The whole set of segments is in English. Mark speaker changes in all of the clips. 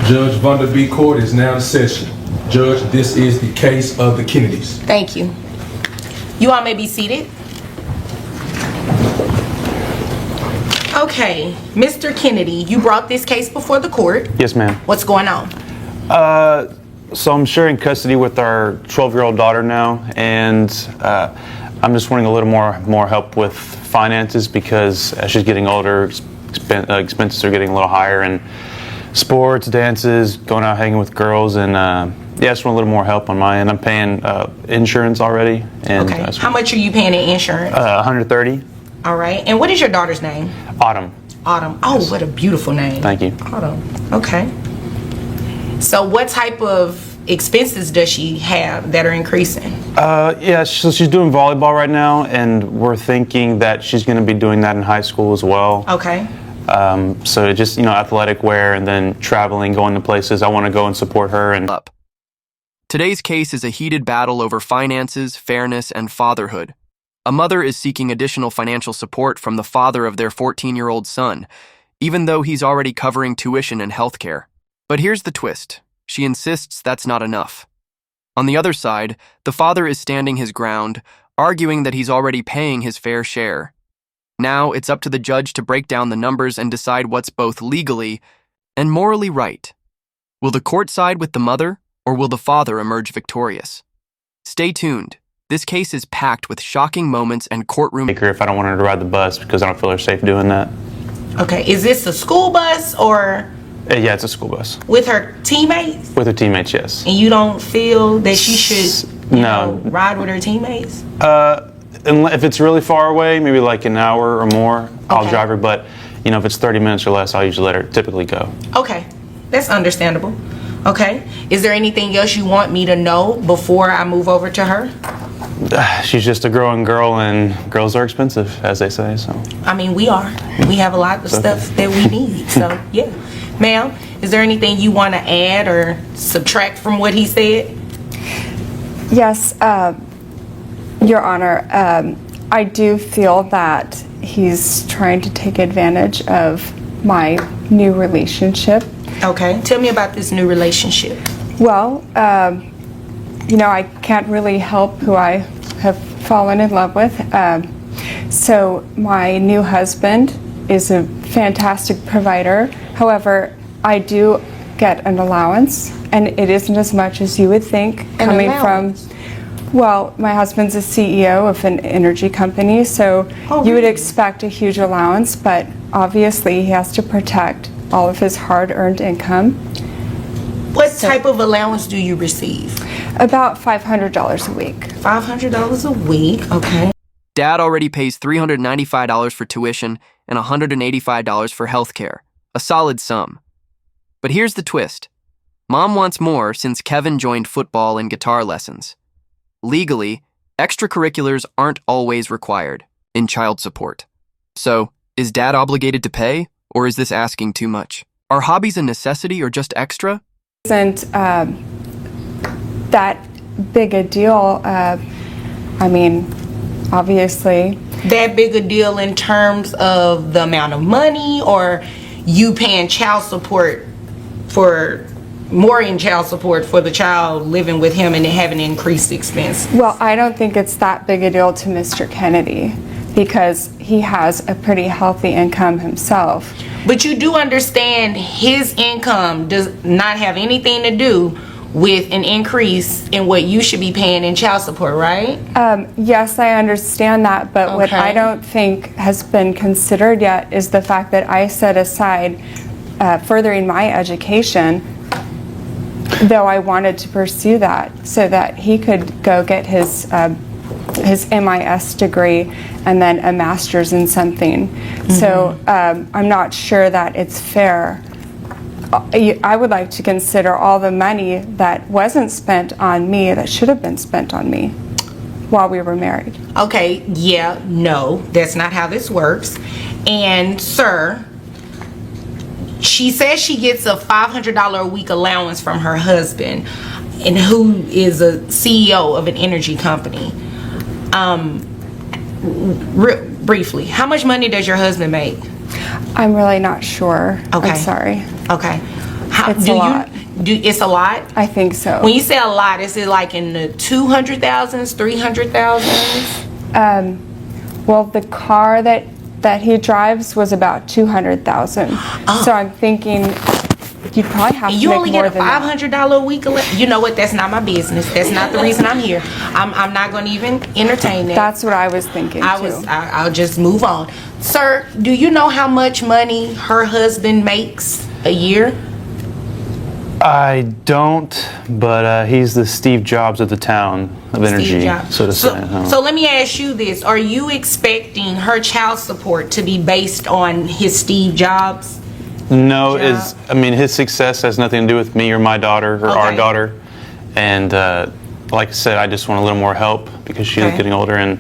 Speaker 1: Judge Vanderbeek Court is now in session. Judge, this is the case of the Kennedys.
Speaker 2: Thank you. You all may be seated. Okay, Mr. Kennedy, you brought this case before the court.
Speaker 3: Yes, ma'am.
Speaker 2: What's going on?
Speaker 3: So I'm sharing custody with our 12-year-old daughter now, and I'm just wanting a little more help with finances because as she's getting older, expenses are getting a little higher, and sports, dances, going out hanging with girls, and yeah, I just want a little more help on my end. I'm paying insurance already. And,
Speaker 2: okay. How much are you paying in insurance?
Speaker 3: $130.
Speaker 2: All right. And what is your daughter's name?
Speaker 3: Autumn.
Speaker 2: Autumn. Oh, what a beautiful name.
Speaker 3: Thank you.
Speaker 2: Autumn. Okay. So what type of expenses does she have that are increasing?
Speaker 3: Yeah, so she's doing volleyball right now, and we're thinking that she's going to be doing that in high school as well.
Speaker 2: Okay.
Speaker 3: So just, athletic wear and then traveling, going to places. I want to go and support her. And
Speaker 4: Today's case is a heated battle over finances, fairness, and fatherhood. A mother is seeking additional financial support from the father of their 14-year-old son, even though he's already covering tuition and health care. But here's the twist. She insists that's not enough. On the other side, the father is standing his ground, arguing that he's already paying his fair share. Now it's up to the judge to break down the numbers and decide what's both legally and morally right. Will the court side with the mother, or will the father emerge victorious? Stay tuned. This case is packed with shocking moments and courtroom...
Speaker 3: If I don't want her to ride the bus because I don't feel her safe doing that.
Speaker 2: Okay, is this a school bus or...
Speaker 3: Yeah, it's a school bus.
Speaker 2: With her teammates?
Speaker 3: With her teammates, yes.
Speaker 2: And you don't feel that she should ride with her teammates?
Speaker 3: If it's really far away, maybe like an hour or more, I'll drive her. But, if it's 30 minutes or less, I'll usually let her typically go.
Speaker 2: Okay, that's understandable. Okay, is there anything else you want me to know before I move over to her?
Speaker 3: She's just a growing girl, and girls are expensive, as they say. So.
Speaker 2: I mean, we are. We have a lot of stuff that we need. So, yeah. Ma'am, is there anything you want to add or subtract from what he said?
Speaker 5: Yes, Your Honor. I do feel that he's trying to take advantage of my new relationship.
Speaker 2: Okay. Tell me about this new relationship.
Speaker 5: Well, I can't really help who I have fallen in love with. So my new husband is a fantastic provider. However, I do get an allowance, and it isn't as much as you would think coming from... Well, my husband's a CEO of an energy company, so you would expect a huge allowance, but obviously he has to protect all of his hard-earned income.
Speaker 2: What type of allowance do you receive?
Speaker 5: About $500 a week.
Speaker 2: $500 a week, okay.
Speaker 4: Dad already pays $395 for tuition and $185 for health care, a solid sum. But here's the twist. Mom wants more since Kevin joined football and guitar lessons. Legally, extracurriculars aren't always required in child support. So, is Dad obligated to pay, or is this asking too much? Are hobbies a necessity or just extra?
Speaker 5: Isn't that big a deal. Obviously.
Speaker 2: That big a deal in terms of the amount of money, or you paying child support for the child living with him and having increased expense?
Speaker 5: Well, I don't think it's that big a deal to Mr. Kennedy because he has a pretty healthy income himself.
Speaker 2: But you do understand his income does not have anything to do with an increase in what you should be paying in child support, right?
Speaker 5: Yes, I understand that, but what I don't think has been considered yet is the fact that I set aside furthering my education, though I wanted to pursue that, so that he could go get his MIS degree and then a master's in something. So I'm not sure that it's fair. I would like to consider all the money that wasn't spent on me that should have been spent on me while we were married.
Speaker 2: Okay, yeah, no, that's not how this works. And sir, she says she gets a $500 a week allowance from her husband, and who is a CEO of an energy company. Briefly, how much money does your husband make?
Speaker 5: I'm really not sure.
Speaker 2: Okay.
Speaker 5: I'm sorry.
Speaker 2: Okay.
Speaker 5: It's a lot.
Speaker 2: It's a lot?
Speaker 5: I think so.
Speaker 2: When you say a lot, is it like in the 200,000s, 300,000s?
Speaker 5: Well, the car that he drives was about 200,000. So I'm thinking you'd probably have to
Speaker 2: You
Speaker 5: make
Speaker 2: only
Speaker 5: more
Speaker 2: get a
Speaker 5: than that.
Speaker 2: $500 a week. You know what? That's not my business. That's not the reason I'm here. I'm not going to even entertain that.
Speaker 5: That's what I was thinking too.
Speaker 2: I'll just move on. Sir, do you know how much money her husband makes a year?
Speaker 3: I don't, but he's the Steve Jobs of the town of energy, so to say.
Speaker 2: So let me ask you this. Are you expecting her child support to be based on his Steve Jobs?
Speaker 3: No, his success has nothing to do with me or my daughter or our daughter. And like I said, I just want a little more help because she's getting older. And,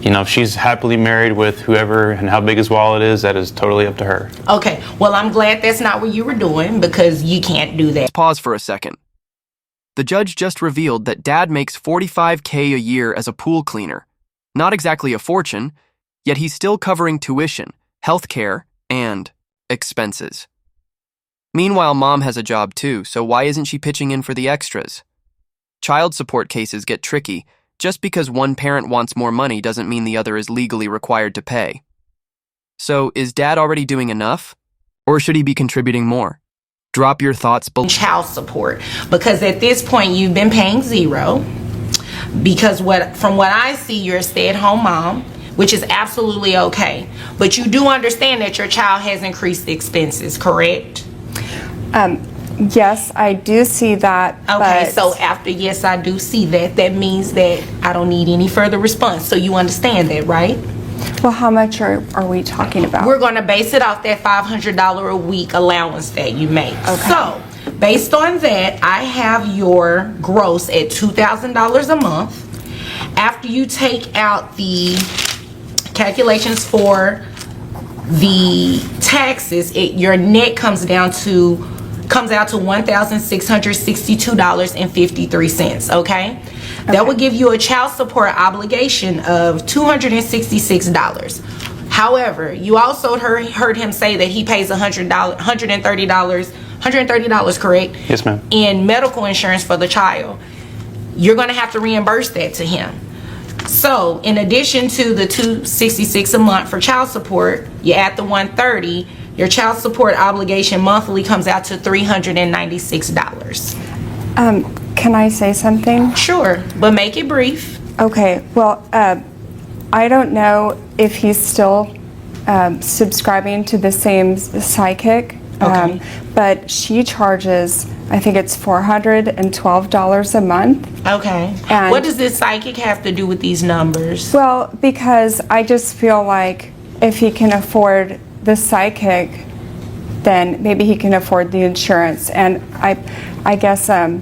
Speaker 3: if she's happily married with whoever and how big his wallet is, that is totally up to her.
Speaker 2: Okay. Well, I'm glad that's not what you were doing because you can't do that.
Speaker 4: Pause for a second. The judge just revealed that Dad makes $45K a year as a pool cleaner. Not exactly a fortune, yet he's still covering tuition, health care, and expenses. Meanwhile, Mom has a job too, so why isn't she pitching in for the extras? Child support cases get tricky. Just because one parent wants more money doesn't mean the other is legally required to pay. So, is Dad already doing enough? Or should he be contributing more? Drop your thoughts below.
Speaker 2: Child support, because at this point you've been paying zero. Because from what I see, you're a stay-at-home mom, which is absolutely okay. But you do understand that your child has increased expenses, correct?
Speaker 5: Yes, I do see that.
Speaker 2: Okay, so after yes, I do see that, that means that I don't need any further response. So you understand that, right?
Speaker 5: Well, how much are we talking about?
Speaker 2: We're going to base it off that $500 a week allowance that you make.
Speaker 5: Okay.
Speaker 2: So, based on that, I have your gross at $2,000 a month. After you take out the calculations for the taxes, your net comes out to $1,662.53, okay? That would give you a child support obligation of $266. However, you also heard him say that he pays $130, correct?
Speaker 3: Yes, ma'am.
Speaker 2: In medical insurance for the child. You're going to have to reimburse that to him. So, in addition to the $266 a month for child support, you add the $130. Your child support obligation monthly comes out to $396.
Speaker 5: Can I say something?
Speaker 2: Sure, but make it brief.
Speaker 5: Okay, well, I don't know if he's still subscribing to the same psychic, but she charges, I think it's $412 a month.
Speaker 2: Okay.
Speaker 5: And
Speaker 2: what does this psychic have to do with these numbers?
Speaker 5: Well, because I just feel like if he can afford the psychic, then maybe he can afford the insurance. And I guess I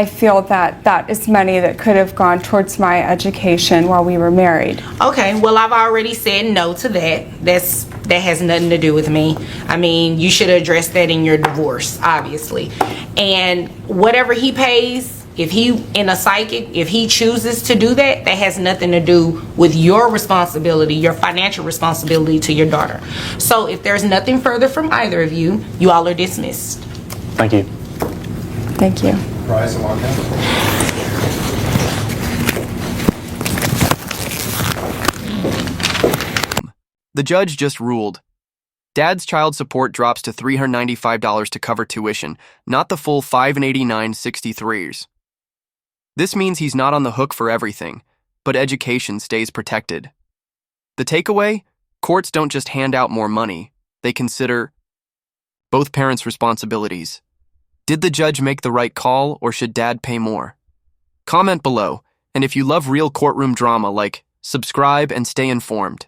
Speaker 5: feel that is money that could have gone towards my education while we were married.
Speaker 2: Okay, well, I've already said no to that. That has nothing to do with me. I mean, you should address that in your divorce, obviously. And whatever he pays, if he chooses to do that, that has nothing to do with your responsibility, your financial responsibility to your daughter. So if there's nothing further from either of you, you all are dismissed.
Speaker 3: Thank you.
Speaker 5: Thank you.
Speaker 1: Rise and walk out.
Speaker 4: The judge just ruled. Dad's child support drops to $395 to cover tuition, not the full $589.63. This means he's not on the hook for everything, but education stays protected. The takeaway? Courts don't just hand out more money, they consider both parents' responsibilities. Did the judge make the right call, or should Dad pay more? Comment below, and if you love real courtroom drama, subscribe and stay informed.